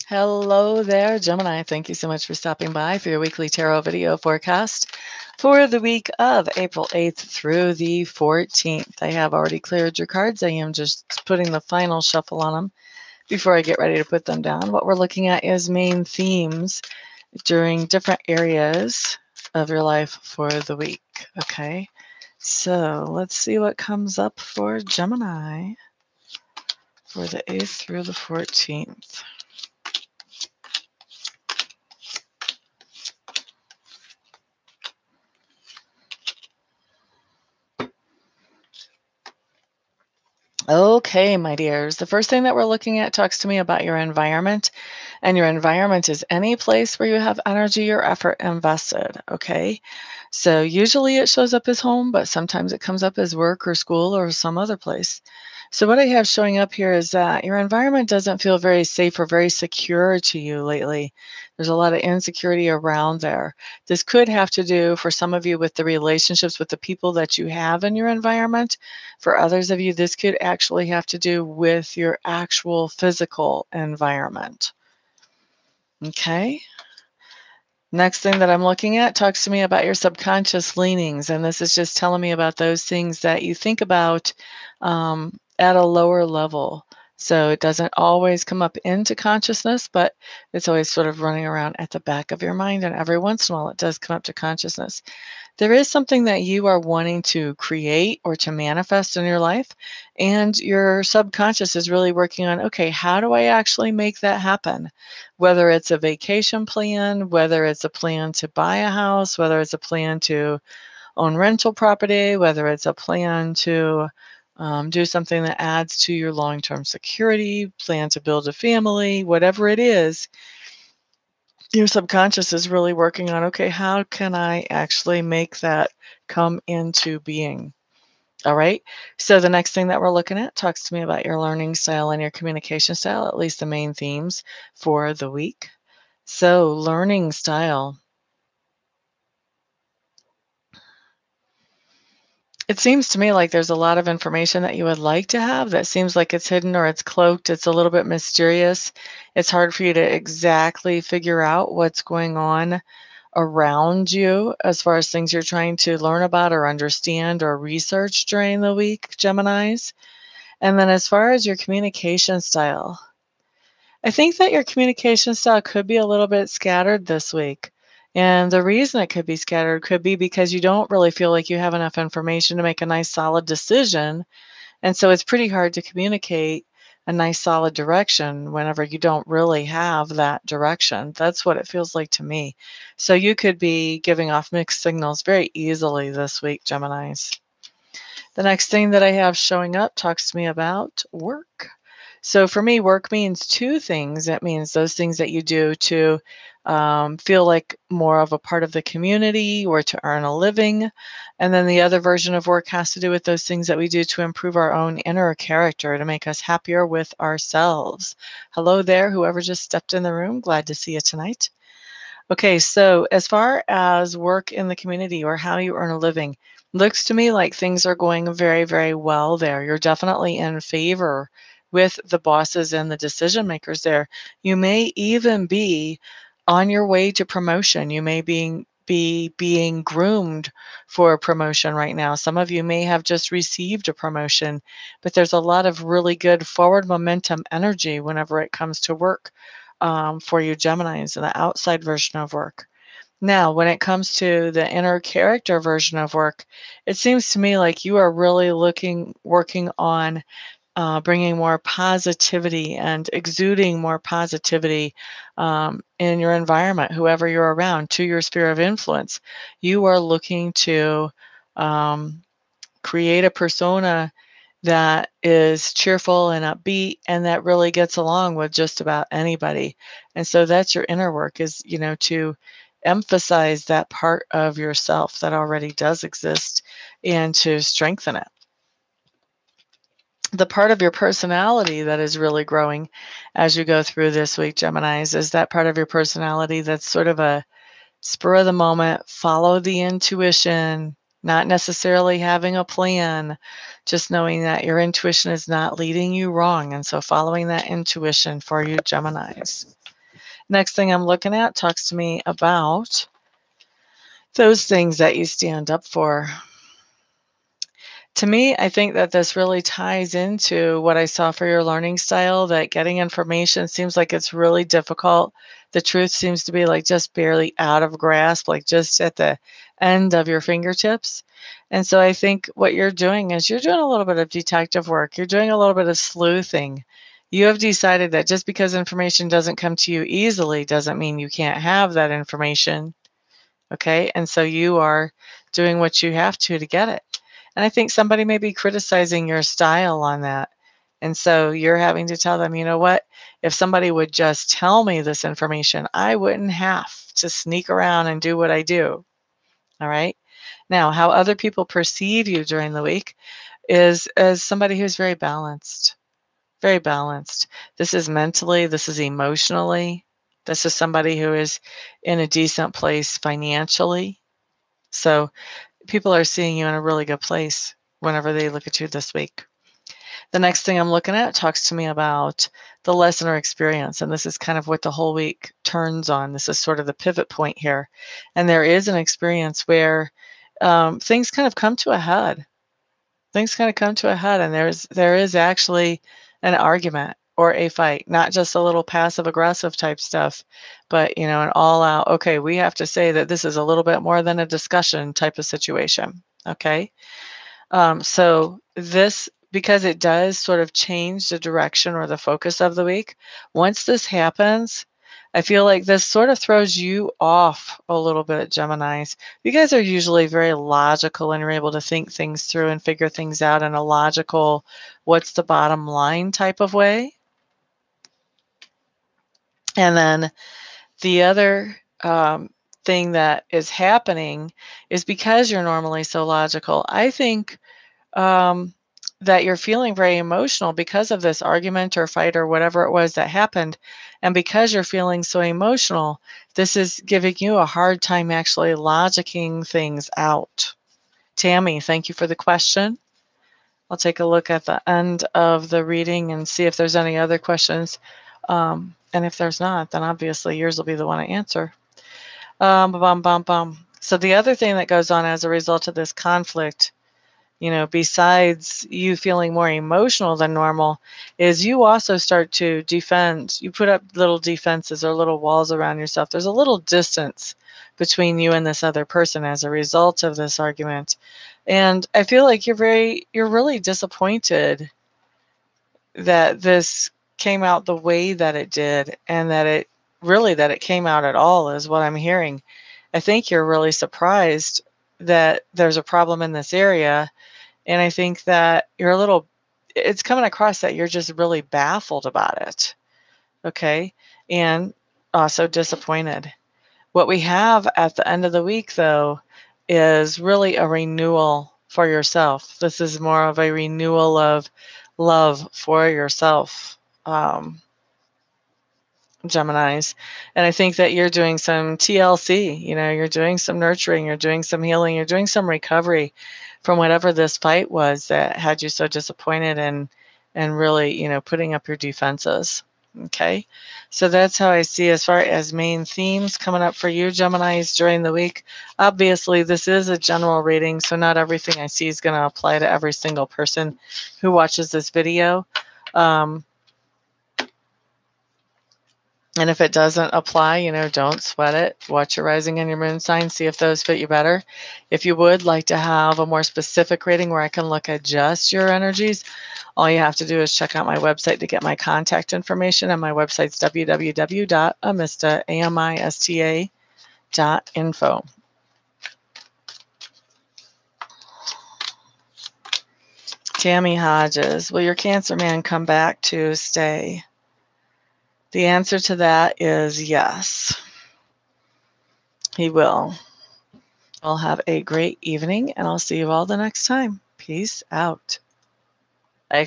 Hello there, Gemini. Thank you so much for stopping by for your weekly tarot video forecast for the week of April 8th through the 14th. I have already cleared your cards. I am just putting the final shuffle on them before I get ready to put them down. What we're looking at is main themes during different areas of your life for the week. Okay, so let's see what comes up for Gemini for the 8th through the 14th. Okay, my dears. The first thing that we're looking at talks to me about your environment, and your environment is any place where you have energy or effort invested. Okay, so usually it shows up as home, but sometimes it comes up as work or school or some other place. So, what I have showing up here is that your environment doesn't feel very safe or very secure to you lately. There's a lot of insecurity around there. This could have to do, for some of you, with the relationships with the people that you have in your environment. For others of you, this could actually have to do with your actual physical environment. Okay. Next thing that I'm looking at talks to me about your subconscious leanings. And this is just telling me about those things that you think about at a lower level. So it doesn't always come up into consciousness, but it's always sort of running around at the back of your mind. And every once in a while, it does come up to consciousness. There is something that you are wanting to create or to manifest in your life, and your subconscious is really working on, okay, how do I actually make that happen? Whether it's a vacation plan, whether it's a plan to buy a house, whether it's a plan to own rental property, whether it's a plan to do something that adds to your long-term security, plan to build a family, whatever it is, your subconscious is really working on, okay, how can I actually make that come into being? All right. So the next thing that we're looking at talks to me about your learning style and your communication style, at least the main themes for the week. So, learning style. It seems to me like there's a lot of information that you would like to have that seems like it's hidden or it's cloaked. It's a little bit mysterious. It's hard for you to exactly figure out what's going on around you as far as things you're trying to learn about or understand or research during the week, Geminis. And then as far as your communication style, I think that your communication style could be a little bit scattered this week. And the reason it could be scattered could be because you don't really feel like you have enough information to make a nice solid decision. And so it's pretty hard to communicate a nice solid direction whenever you don't really have that direction. That's what it feels like to me. So you could be giving off mixed signals very easily this week, Geminis. The next thing that I have showing up talks to me about work. So for me, work means two things. It means those things that you do to feel like more of a part of the community or to earn a living. And then the other version of work has to do with those things that we do to improve our own inner character, to make us happier with ourselves. Hello there, whoever just stepped in the room. Glad to see you tonight. Okay, so as far as work in the community or how you earn a living, looks to me like things are going very, very well there. You're definitely in favor with the bosses and the decision makers there. You may even be on your way to promotion. You may be being groomed for a promotion right now. Some of you may have just received a promotion, but there's a lot of really good forward momentum energy whenever it comes to work for you Geminis and the outside version of work. Now, when it comes to the inner character version of work, it seems to me like you are really working on bringing more positivity and exuding more positivity in your environment, whoever you're around, to your sphere of influence. You are looking to um, create a persona that is cheerful and upbeat and that really gets along with just about anybody. And so that's your inner work is, to emphasize that part of yourself that already does exist and to strengthen it. The part of your personality that is really growing as you go through this week, Geminis, is that part of your personality that's sort of a spur of the moment, follow the intuition, not necessarily having a plan, just knowing that your intuition is not leading you wrong. And so following that intuition for you, Geminis. Next thing I'm looking at talks to me about those things that you stand up for. To me, I think that this really ties into what I saw for your learning style, that getting information seems like it's really difficult. The truth seems to be like just barely out of grasp, like just at the end of your fingertips. And so I think what you're doing is you're doing a little bit of detective work. You're doing a little bit of sleuthing. You have decided that just because information doesn't come to you easily doesn't mean you can't have that information. Okay. And so you are doing what you have to get it. And I think somebody may be criticizing your style on that. And so you're having to tell them, you know what? If somebody would just tell me this information, I wouldn't have to sneak around and do what I do. All right. Now, how other people perceive you during the week is as somebody who's very balanced, very balanced. This is mentally, this is emotionally. This is somebody who is in a decent place financially. So people are seeing you in a really good place whenever they look at you this week. The next thing I'm looking at talks to me about the lesson or experience, and this is kind of what the whole week turns on. This is sort of the pivot point here. And there is an experience where things kind of come to a head. Things kind of come to a head, and there is actually an argument or a fight, not just a little passive aggressive type stuff, but an all out, okay, we have to say that this is a little bit more than a discussion type of situation. Okay. So this, because it does sort of change the direction or the focus of the week, once this happens, I feel like this sort of throws you off a little bit, Geminis. You guys are usually very logical and you're able to think things through and figure things out in a logical, what's the bottom line type of way. And then the other thing that is happening is because you're normally so logical, I think um, that you're feeling very emotional because of this argument or fight or whatever it was that happened. And because you're feeling so emotional, this is giving you a hard time actually logicking things out. Tammy, thank you for the question. I'll take a look at the end of the reading and see if there's any other questions. And if there's not, then obviously yours will be the one to answer. So the other thing that goes on as a result of this conflict, besides you feeling more emotional than normal, is you also start to defend. You put up little defenses or little walls around yourself. There's a little distance between you and this other person as a result of this argument. And I feel like you're really disappointed that this came out the way that it did and that it came out at all is what I'm hearing. I think you're really surprised that there's a problem in this area, and I think that it's coming across that you're just really baffled about it. Okay. And also disappointed. What we have at the end of the week, though, is really a renewal for yourself. This is more of a renewal of love for yourself. Geminis. And I think that you're doing some TLC, you're doing some nurturing, you're doing some healing, you're doing some recovery from whatever this fight was that had you so disappointed and really, putting up your defenses. Okay. So that's how I see as far as main themes coming up for you, Geminis, during the week. Obviously, this is a general reading, so not everything I see is going to apply to every single person who watches this video. And if it doesn't apply, don't sweat it. Watch your rising and your moon sign, see if those fit you better. If you would like to have a more specific reading where I can look at just your energies, all you have to do is check out my website to get my contact information. And my website's www.amista.info. Tammy Hodges, will your Cancer man come back to stay? The answer to that is yes, he will. I'll have a great evening, and I'll see you all the next time. Peace out.